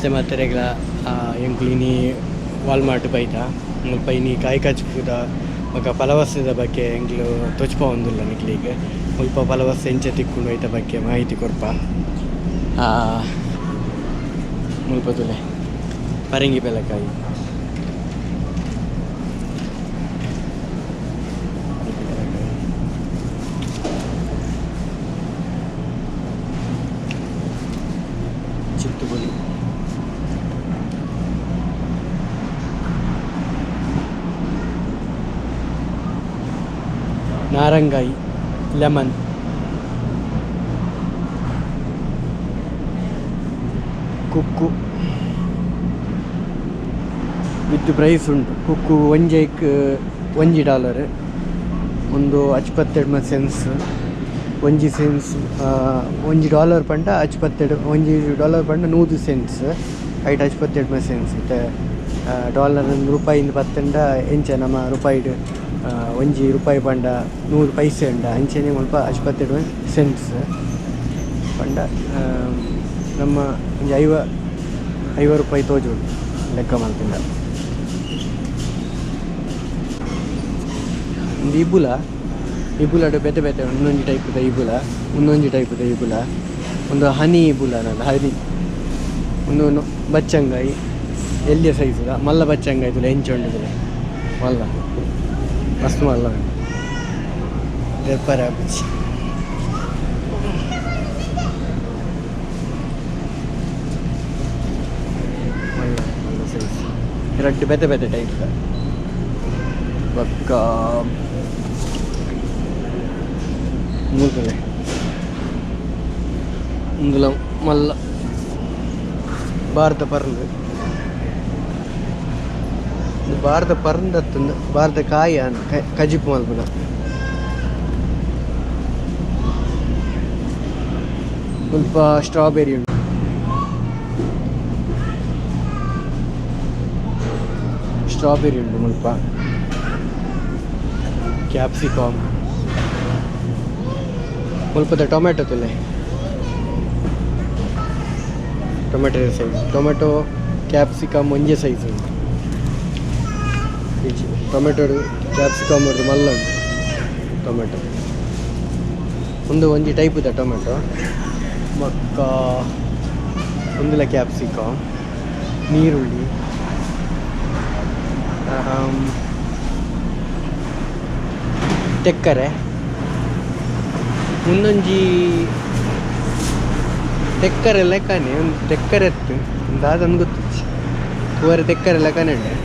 ಮತ್ತೆ ಮತ್ತೆ ರೆಗ್ಲ ಎಂಕ್ಲಿನಿ ವಾಲ್ಮಾರ್ಟ್ ಬೈತ ಮುಲ್ಪ ಇನಿ ಕಾಯಿ ಕಚ್ಪುದ ಮಗ ಫಲವಸ್ತದ ಬಗ್ಗೆ ಎಂಕ್ಲು ತೊಚ್ಪ ಒಂದಿಲ್ಲ ನಿಕ್ಲಿಗೆ ಮುಲ್ಪ ಫಲವಸ್ತು ಎಂಚ ತಿಕ್ಕೊಂಡು ಹೋಯ್ತ ಬಗ್ಗೆ ಮಾಹಿತಿ ಕೊರ್ಪ ಮುಲ್ಪ ತುಲೆ ಪರಂಗಿ ಬೆಲೆಕಾಯಿ ಚಿತ್ತುಗುಳಿ ನಾರಂಗಾಯಿ ಲೆಮನ್ ಕುಕ್ಕು ವಿತ್ ಪ್ರೈಸ್ ಉಂಟು ಕುಕ್ಕು $1 ಒಂದು 72 ಸೆನ್ಸ್ $1 ಪಂಡ $1 ಪಂಡ 100 ಸೆನ್ಸ್ ಐಟ್ 72 ಸೆನ್ಸ್ ಇತ್ತೆ ಡಾಲರ್ ರೂಪಾಯಿಂದ ಪತ್ತಂಡ ಎಂಚ ನಮ್ಮ ರೂಪಾಯಿಡ್ $1 ಪಂಡ 100 ಪೈಸೆ ಉಂಡ ಅಂಚೆನೆ ಮುಲ್ಪ 72 ಸೆನ್ಸ್ ಪಂಡ ನಮ್ಮ $50 ತೋಜು ಲೆಕ್ಕ ಮಾಡ್ತಿಲ್ಲ. ಒಂದು ಇಬುಲಡು ಬೇತೆ ಬೇತೆ ಒಂದೊಂದು ಟೈಪದ ಇಬುಲ ಒಂದು ಹನಿ ಇಬುಲ ಅನ್ನೋದು ಹನಿ ಒಂದು ಬಚ್ಚಂಗಾಯಿ ಎಲ್ಲಿಯ ಸೈಜದ ಮಲ್ಲ ಬಚ್ಚಂಗಾಯಿ ತುಲ ಹೆಂಚು ಉಂಡಿದ್ರೆ ಮಲ್ಲ ಮಸ್ತ್ ಮಲ್ಲ ದೆಪ್ಪರ ಬಚ್ಚಿ ಮಲ್ಲ ಸೈಜ್ ಎರಡು ಬೇತೆ ಬೇತೆ ಟೈಪ್ ಪಕ್ಕ ಮೂರ್ತದೆ ಇಂದುಲ ಮಲ್ಲ ಭಾರತ ಪರ್ಂದು ಭಾರತ ಪರ್ಂದತ್ತಂದು ಭಾರತ ಕಾಯಿ ಕಜಿಪ್ಪು ಮಲ್ಪದ ಸ್ವಲ್ಪ ಸ್ಟ್ರಾಬೆರಿ ಉಂಟು ಮುಲ್ಪ ಕ್ಯಾಪ್ಸಿಕಮ್ ಮುಲ್ಪದ ಟೊಮೆಟೊ ತುಲೆ ಟೊಮೆಟೊ ಕ್ಯಾಪ್ಸಿಕಮ್ ಒಂಜೆ ಸೈಜ್ ಉಂಟು ಟೊಮೆಟೊ ಕ್ಯಾಪ್ಸಿಕಮ್ ಅವ್ರದ್ದು ಮಲ್ಲ ಉಂಟು ಟೊಮೆಟೊ ಒಂಜಿ ಟೈಪುದ ಟೊಮೆಟೊ ಮಕ್ಕ ಒಂದಿಲ್ಲ ಕ್ಯಾಪ್ಸಿಕಮ್ ನೀರುಳ್ಳಿ ತೆಕ್ಕರೆ ಒಂದೊಂಜಿ ತೆಕ್ಕರೆ ಲೆಕ್ಕನೆ ಒಂದು ತೆಕ್ಕರೆ ಎತ್ತು ಒಂದು ಅದೊಂದು ಗೊತ್ತಿಚ್ಚಿ ಓರೆ ತೆಕ್ಕರೆ ಲೆಕ್ಕನೆ ಉಂಟು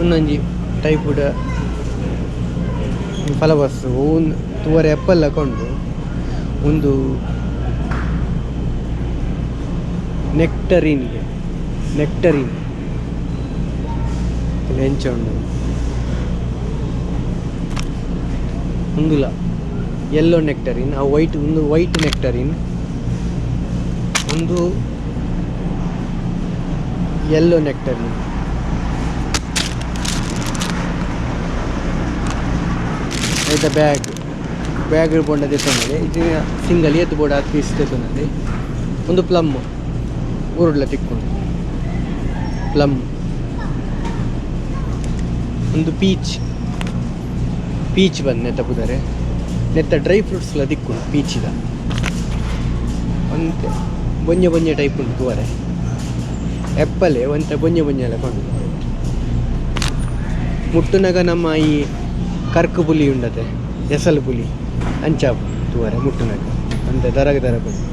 ಒಂದೊಂಜಿ ಟೈಪುಡ ಫಲವಸ್ತು ಒಂದು ತೂವರೆ ಆ್ಯಪಲ್ ಹಾಕೊಂಡು ಒಂದು ನೆಕ್ಟರಿನ್ ಹೆಂಚ ಉಂಡು ಒಂದುಲ ಯೆಲ್ಲೋ ನೆಕ್ಟರಿನ್ ಆ ವೈಟ್ ನೆಕ್ಟರಿನ್ ಒಂದು ಯೆಲ್ಲೋ ನೆಕ್ಟರಿನ್ ಆಯ್ತಾ ಬ್ಯಾಗ್ ಬೋಂಡ ತೆತ್ತೊಂಡೆ ಇದು ಸಿಂಗಲ್ ಎತ್ತು ಬೋರ್ಡ್ 10 ಪೀಸ್ ತೆತ್ತೊಂಡೆ ಒಂದು ಪ್ಲಮ್ ಊರುಡ್ಲ ತಿಕ್ಕೊಂಡು ಪ್ಲಮ್ ಒಂದು ಪೀಚ್ ಬಂದು ನೆತ್ತ ಪುದರೆ ನೆತ್ತ ಡ್ರೈ ಫ್ರೂಟ್ಸ್ಲ ತಿಕ್ಕೊಂಡು ಪೀಚಿದ ಒಂತೆ ಬೊಂಜೆ ಟೈಪ್ ಉಂಟು ತೂವರೆ ಎಪ್ಪಲೆ ಒಂತೆ ಬೊಂಜೆ ಎಲ್ಲ ಕೊಂಡು ಮುಟ್ಟುನಾಗ ನಮ್ಮ ಈ ಕರ್ಕು ಪುಲಿ ಉಂಡತೆ ಎಸಲು ಪುಲಿ ಅಂಚಾಪು ತೂವರೆ ಮುಟ್ಟುನಾಗ ಅಂತೆ ದರಗ ಬಂದು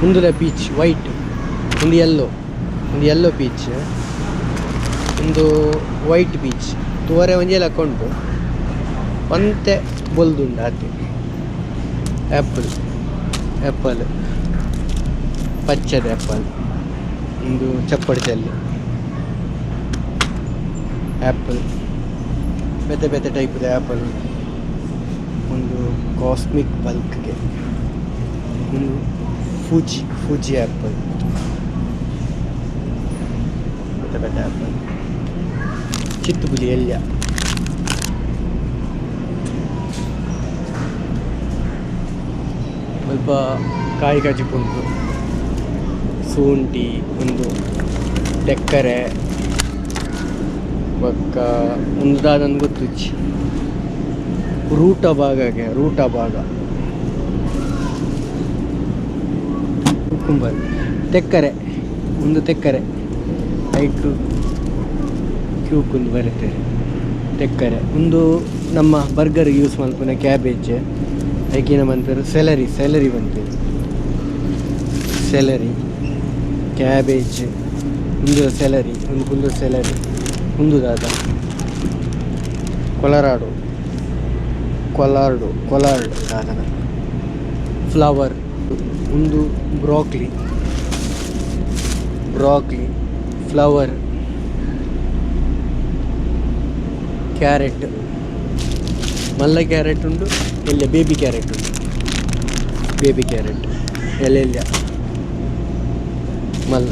ಒಂದು ಪೀಚ್ ವೈಟ್ ಒಂದು ಯೆಲ್ಲೋ ಪೀಚ್ ಒಂದು ವೈಟ್ ಪೀಚ್ ತೂವರೆ ಒಂಜೆಲ್ಲ ಹಾಕೊಂಡು ಒಂತೆ ಬೊಲ್ದುಂಡು ಆತೆ ಆ್ಯಪಲ್ ಪಚ್ಚದ ಆ್ಯಪಲ್ ಒಂದು ಚಪ್ಪಡಿ ಚೆಲ್ಲಿ ಆ್ಯಪಲ್ ಬೇತೆ ಟೈಪದ ಆ್ಯಪಲ್ ಒಂದು ಕಾಸ್ಮಿಕ್ ಬಲ್ಕ್ಗೆ ಒಂದು ಫೂಜಿ ಆ್ಯಪಲ್ ಬೇತೆ ಆಪಲ್ ಚಿತ್ತುಪುಲಿ ಎಲ್ಯ ಸ್ವಲ್ಪ ಕಾಯಿ ಕಜಿಪುಂಟು ಶುಂಠಿ ಒಂದು ತೆಕ್ಕರೆ ಬೊಕ್ಕ ಒಂದು ದಾದನ್ ಗೊತ್ತುಚ್ಚಿ ರೂಟ ಭಾಗ ಕುಕ್ಕುಂಬರ್ ತೆಕ್ಕರೆ ಒಂದು ತೆಕ್ಕರೆ ಐಟು ಕ್ಯೂಕುಂದು ಬರುತ್ತೆ ತೆಕ್ಕರೆ ಒಂದು ನಮ್ಮ ಬರ್ಗರ್ ಯೂಸ್ ಮಲ್ಪುನ ಕ್ಯಾಬೇಜ್ ಐಕಿನ ಬಂತರು ಸೆಲರಿ ಬಂತೇವೆ ಸೆಲರಿ ಕ್ಯಾಬೇಜ್ ಒಂದು ಸೆಲರಿ ಒಂದು ಕುಂದು ಸೆಲರಿ ಒಂದು ದಾದ ಕೊಲಾರ್ಡು ದಾದನ ಫ್ಲವರ್ ಒಂದು ಬ್ರಾಕ್ಲಿ ಫ್ಲವರ್ ಕ್ಯಾರೆಟ್ ಮಲ್ಲ ಕ್ಯಾರೆಟ್ ಉಂಟು ಎಲ್ಲ ಬೇಬಿ ಕ್ಯಾರೆಟ್ ಎಲ್ಲ ಮಲ್ಲ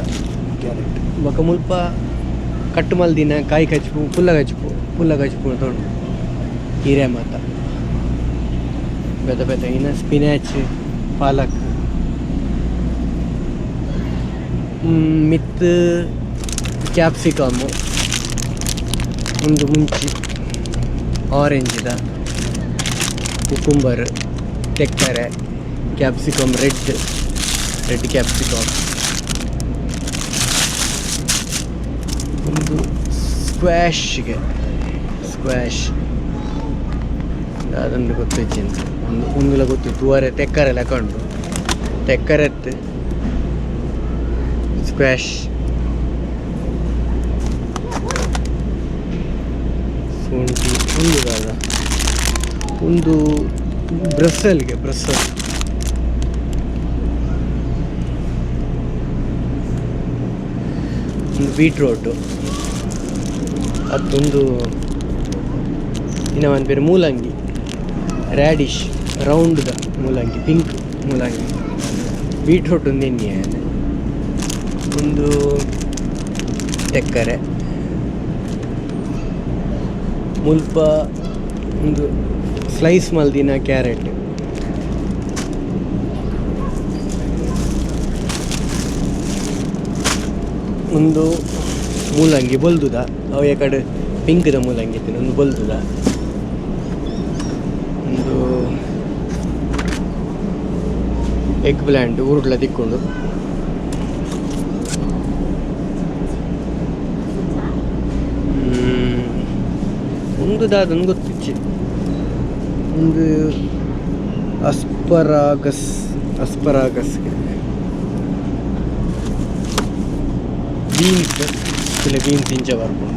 ಕ್ಯಾರೆಟ್ ಬೊಕ ಮುಲ್ಪ ಕಟ್ಟು ಮಲ್ದಿನ ಕಾಯಿ ಕಚ್ಪು ಪುಲ್ಲ ಕಚ್ಪು ತೊಗೊಂಡು ಹೀರೆ ಮಾತ ಬೆದ ಇನ್ನು ಸ್ಪಿನಾಚ್ ಪಾಲಕ್ ಮಿತ್ ಕ್ಯಾಪ್ಸಿಕಮ್ಮು ಒಂದು ಮುಂಚಿ ಆರೆಂಜ್ದ ಕುಕುಂಬರ್ ತೆಕ್ಕರೆ ಕ್ಯಾಪ್ಸಿಕಮ್ ರೆಡ್ ಕ್ಯಾಪ್ಸಿಕಮ್ ಒಂದು ಸ್ಕ್ವಾಶ್ ಅದೊಂದು ಗೊತ್ತಿಚ್ಚಿ ಅಂತ ಒಂದುಲ ಗೊತ್ತಿತ್ತು ತೂವರೆ ತೆಕ್ಕರೆ ಲೆಕ್ಕೊಂಡು ತೆಕ್ಕರೆತ್ತು ಸ್ಕ್ವಾಶ್ ಶುಂಠಿ ಒಂದು ದಾದ ಒಂದು ಬ್ರಸ್ಸಲ್ ಒಂದು ಬೀಟ್ರೋಟು ಅದೊಂದು ಇನ್ನು ಒಂದು ಬೇರೆ ಮೂಲಂಗಿ ರ್ಯಾಡಿಶ್ ರೌಂಡ್ದ ಮೂಲಂಗಿ ಪಿಂಕ್ ಮೂಲಂಗಿ ಬೀಟ್ರೋಟ್ ಒಂದು ಎಣ್ಣೆ ಒಂದು ತೆಕ್ಕರೆ ಮುಲ್ಪ ಒಂದು ಸ್ಲೈಸ್ ಮಲ್ದಿನ ಕ್ಯಾರೆಟ್ ಒಂದು ಮೂಲಂಗಿ ಬೊಲ್ದುದ ಅವು ಕಡೆ ಪಿಂಕ್ದ ಮೂಲಂಗಿ ಇತ್ತು ಒಂದು ಬೊಲ್ದುದ ಒಂದು ಎಗ್ ಪ್ಲ್ಯಾಂಟ್ ಉರುಟ್ಲ ತಿಕ್ಕೊಂಡು ಒಂದು ದಾದೊಂದು ಗೊತ್ತಿಚ್ಚಿ ಒಂದು ಅಸ್ಪರಾಗಸ್ಗೆ ಬೀನ್ಸ್ ಇಂಚ ಬರ್ಬೋದು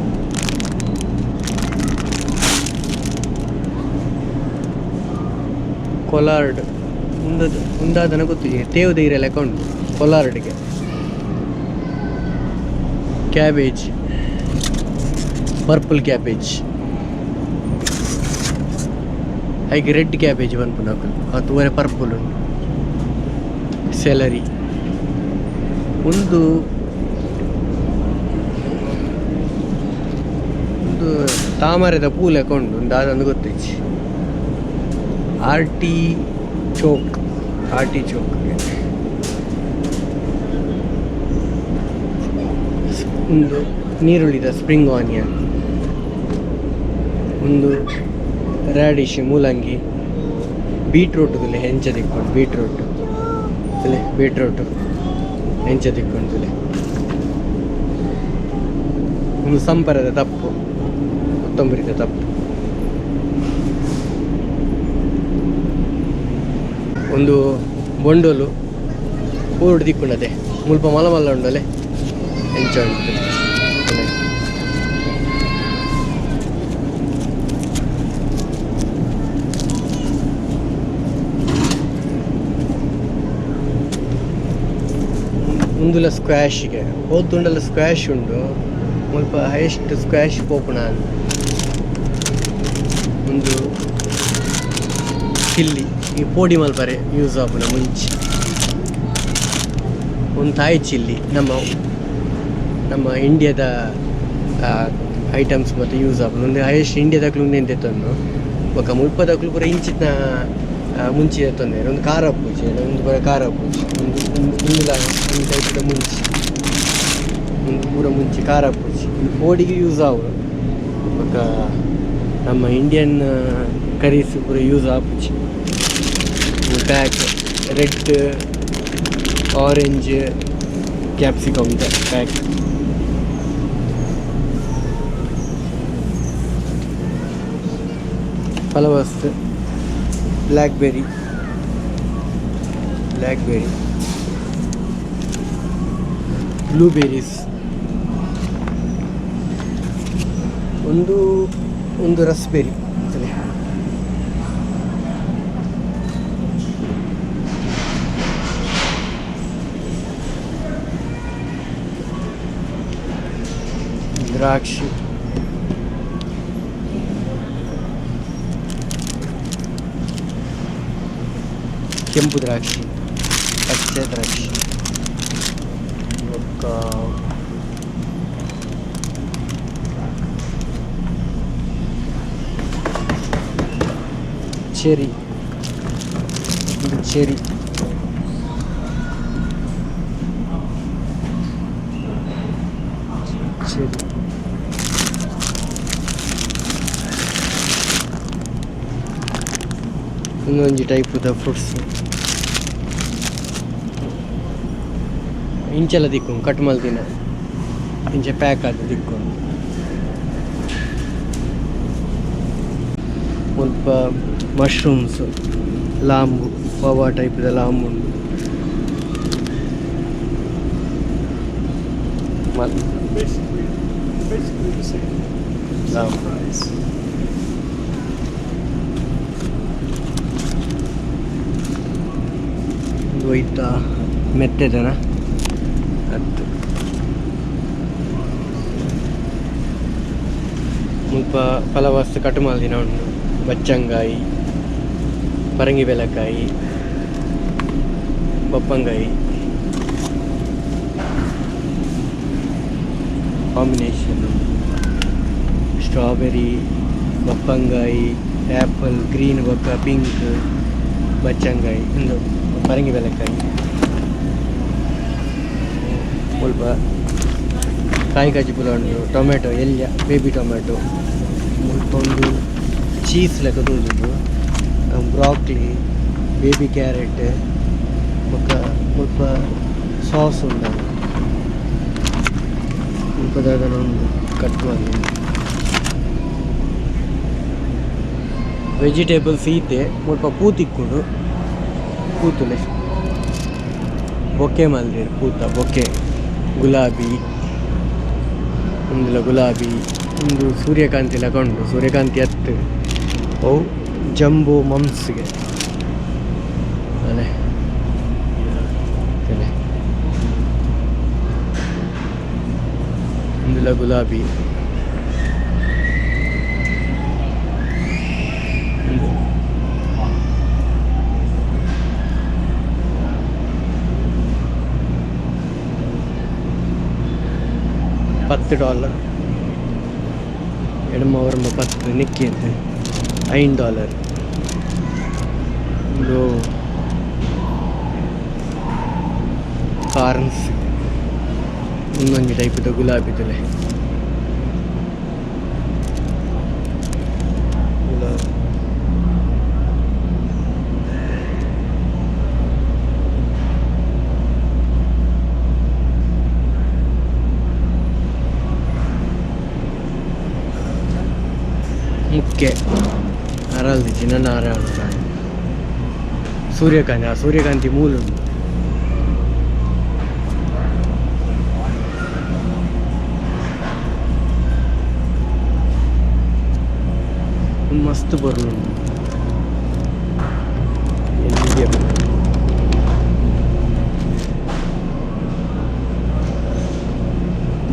ಕೊಲಾರ್ಡ್ ಒಂದಾದನ ಗೊತ್ತಿದೆ ತೇವದ ಇರಲ್ಲ ಅಕೌಂಟ್ ಕೊಲಾರ್ಡ್ಗೆ ಕ್ಯಾಬೇಜ್ ಪರ್ಪಲ್ ಕ್ಯಾಬೇಜ್ ಹಾಗೆ ರೆಡ್ ಕ್ಯಾಬೇಜ್ ಬಂದ್ಪು ನಾಲ್ಕು ಹತ್ತುವರೆ ಪರ್ಪಲ್ ಸೆಲರಿ ಒಂದು ತಾಮರೆದ ಪೂಲ್ ಹಾಕೊಂಡು ಒಂದು ಅದೊಂದು ಗೊತ್ತಿಚ್ಚಿ ಆರ್ಟಿ ಚೋಕ್ಗೆ ಒಂದು ನೀರುಳ್ಳಿದ ಸ್ಪ್ರಿಂಗ್ ಆನಿಯನ್ ಒಂದು ರ್ಯಾಡಿಶ್ ಮೂಲಂಗಿ ಬೀಟ್ರೂಟ್ದಲ್ಲಿ ಹೆಂಚ ತಿಕ್ಕೊಂಡು ಬೀಟ್ರೂಟು ಹೆಂಚ ತಿಕ್ಕೊಂಡು ಒಂದು ಸಂಪರದ ತಪ್ಪು ಕೊತ್ತಂಬರಿದ ತಪ್ಪು ಒಂದು ಬೊಂಡೋಲು ಪೂರ್ಡ್ ತಿಕ್ಕೊಂಡದೆ ಮುಲ್ಪ ಮಲ್ಲ ಉಂಡಲೆ ಹೆಂಚ ಉಂಟು ಮುಂದುಲ ಸ್ಕ್ವಾಶ್ಗೆ ಹೋದ್ದುಂಡಲ್ಲ ಸ್ಕ್ವಾಶ್ ಉಂಡು ಮುಲ್ಪ ಹೈಯೆಸ್ಟ್ ಸ್ಕ್ವಾಶ್ ಪೋಪುಣ ಒಂದು ಚಿಲ್ಲಿ ಈ ಪೋಡಿ ಮಲ್ಪರೆ ಯೂಸ್ ಆಪುನ ಮುಂಚೆ ಒಂದು ತಾಯಿ ಚಿಲ್ಲಿ ನಮ್ಮ ನಮ್ಮ ಇಂಡಿಯಾದ ಐಟಮ್ಸ್ ಮತ್ತು ಯೂಸ್ ಆಪುಂಡು ಒಂದು ಹೈಯೆಸ್ಟ್ ಇಂಡಿಯಾದಾಗ್ಲೂ ಉಂದೆಂತ ಎತ್ತೊಂದು ಬೊಕ ಮುಲ್ಪದಾಗ್ಲೂ ಪೂರ ಇಂಚಿನ ಮುಂಚಿ ಎತ್ತೊಂದೇರು ಒಂದು ಖಾರ ಪೂಜೆ ಒಂದು ಪೂರ ಖಾರ ಪೂಜೆ ಇಂದುಲ ಒಂದು ಟೈಪದ ಮುಂಚಿ ಒಂದು ಪೂರ ಮುಂಚಿ ಖಾರ ಪೂಜೆ ಓಡಿಗೆ ಯೂಸ್ ಆವರು ಬೊಕ ನಮ್ಮ ಇಂಡಿಯನ್ ಕರೀಸ್ ಪೂರ ಯೂಸ್ ಆಪುಜಿ pack red orange capsicum pack ಫಲವಸ್ತು ಬ್ಲ್ಯಾಕ್ಬೆರಿ ಬ್ಲೂಬೆರೀಸ್ ಒಂದು ರಸ್ಬೆರಿ ದ್ರಾಕ್ಷಿ ಕೆಂಪು ದ್ರಾಕ್ಷಿ ಪಚ್ಚೆ ದ್ರಾಕ್ಷಿ ಚೆರಿ ಚೆರಿ ಇನ್ನೊಂದು ಟೈಪುದ ಫ್ರೂಟ್ಸ್ ಇಂಚೆಲ್ಲ ದಿಕ್ಕೊಂಡು ಕಟ್ ಮಲ್ತಿನ ಇಂಚೆ ಪ್ಯಾಕ್ ಆದ ದಿಕ್ಕೊಂಡು ಸ್ವಲ್ಪ ಮಶ್ರೂಮ್ಸ್ ಲಾಂಬು ಪವಾ ಟೈಪದ ಲಾಂಬು ಉಂಟು ಲಾಂಬು ಒಯ್ತ ಮೆತ್ತೆದನ ಅದು ಮುಲ್ಪ ಫಲವಸ್ತು ಕಟ್ಟು ಮಾಲ್ದಿನ ಉಂಟು ಬಚ್ಚಂಗಾಯಿ ಪರಂಗಿ ಬೆಲಕಾಯಿ ಬಪ್ಪಂಗಾಯಿ ಕಾಂಬಿನೇಷನ್ ಸ್ಟ್ರಾಬೆರಿ ಬಪ್ಪಂಗಾಯಿ ಆ್ಯಪಲ್ ಗ್ರೀನ್ ಬೊಕ್ಕ ಪಿಂಕ್ ಬಚ್ಚಂಗಾಯಿ ಒಂದು ಪರಂಗಿ ಬೆಲಕಾಯಿ ಸ್ವಲ್ಪ ಕಾಯಿ ಕಜ್ಜಿ ಪುಲ ಉಂಟು ಟೊಮೆಟೊ ಎಲ್ಯ ಬೇಬಿ ಟೊಮೆಟೊ ಮುಲ್ಪ ಒಂದು ಚೀಸ್ ಲೆಕ್ಕ ತೋಜುಂಡು ಬ್ರಾಕ್ಲಿ ಬೇಬಿ ಕ್ಯಾರೆಟ್ ಬೊಕ್ಕ ಮುಲ್ಪ ಸಾಸ್ ಉಂಡು ಮುಲ್ಪದಾಗ ಒಂದು ಕಟ್ ಮಾಡಿ ವೆಜಿಟೇಬಲ್ಸ್ ಈತೆ ಮುಲ್ಪ ಪೂತಿಕ್ಕುಂಡು ಪೂತುಲೆ ಬೊಕ್ಕೆ ಮಲ್ದಿರು ಪೂತ ಬೊಕ್ಕೆ ಗುಲಾಬಿ ಒಂದುಲ ಗುಲಾಬಿ ಒಂದು ಸೂರ್ಯಕಾಂತಿ ಲಕೊಂಡು ಸೂರ್ಯಕಾಂತಿ ಹತ್ತು ಅವು ಜಂಬೋ ಮಮ್ಸ್ಗೆ ಅಲೆ ಒಂದುಲ ಗುಲಾಬಿ $10 ಎಡಮ ಹೊರಮ 10 ನಿಕ್ಕಿ ಅಂತ $5 ಒಂದು ಕಾರ್ನ್ಸ್ ಇನ್ನೊಂದು ಟೈಪದ ಗುಲಾಬಿದಲೆ ಮುಖ್ಯ ಅರಲ್ದಿಚ್ಚಿ ನನ್ನ ಅರಾಳು ಸೂರ್ಯಕಾಂತಿ ಆ ಸೂರ್ಯಕಾಂತಿ ಮೂಲ ಮಸ್ತ್ ಬರ್ಲು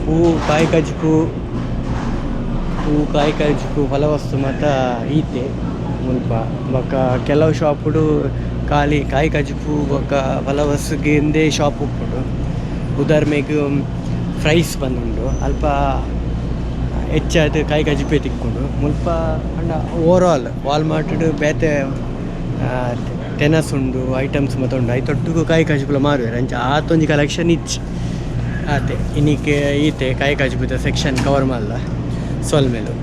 ಹೂ ಕಾಯಿ ಕಜ್ಜು ಹೂ ಕಾಯಿ ಕಜ್ಜು ಫಲವಸ್ತು ಮತ್ತು ಈತೆ ಮುಲ್ಪ ಬೊಕ್ಕ ಕೆಲವು ಶಾಪುಡು ಖಾಲಿ ಕಾಯಿ ಕಜ್ಜು ಬೊಕ್ಕ ಫಲವಸ್ತುಗೆ ಶಾಪ್ ಉಪ್ಪುಡು ಉದಾಹರಣೆಗೆ ಪ್ರೈಸ್ ಬಂದುಂಡು ಅಲ್ಪ ಹೆಚ್ಚಾದ ಕಾಯಿ ಕಜಿಪೆ ತಿಕ್ಕೊಂಡು ಮುಲ್ಪ ಅಂಡ ಓವರಾಲ್ ವಾಲ್ಮಾರ್ಟ್ ಬೇತೆ ಟೆನಸ್ ಉಂಡು ಐಟಮ್ಸ್ ಮತ್ತು ಉಂಡು ಐತೊಟ್ಟಿಗೂ ಕಾಯಿ ಕಜಿಪುಲ ಮಾರುವೆರು ಅಂಚ ಆತೊಂಜಿ ಕಲೆಕ್ಷನ್ ಇಚ್ಚಿ ಆತೆ ಇನ್ನಿಕ್ಕೆ ಈತೆ ಕಾಯಿ ಕಜಿಪುದ ಸೆಕ್ಷನ್ ಕವರ್ ಮಲ್ಲ ಸೊಲ್ಮೆಲು